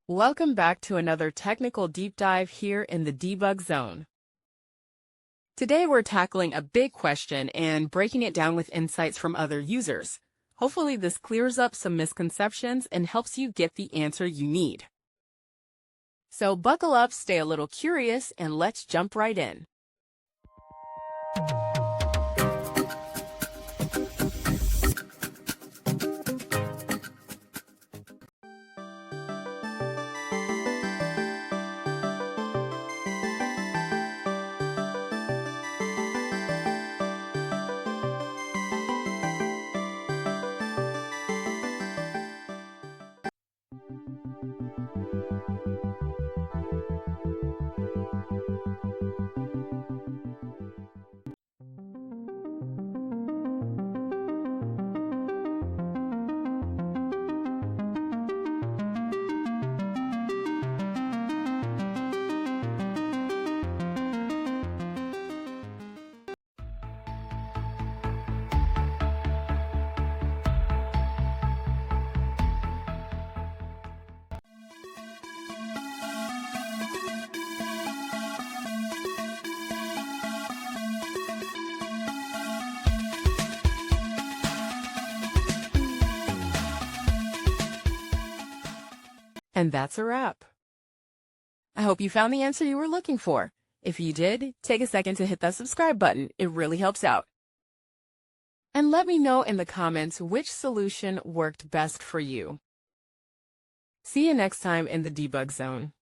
Welcome back to another technical deep dive here in the Debug Zone. Today we're tackling a big question and breaking it down with insights from other users. Hopefully this clears up some misconceptions and helps you get the answer you need. So buckle up, stay a little curious, and let's jump right in. And that's a wrap. I hope you found the answer you were looking for. If you did, take a second to hit that subscribe button. It really helps out. And let me know in the comments which solution worked best for you. See you next time in the Debug Zone.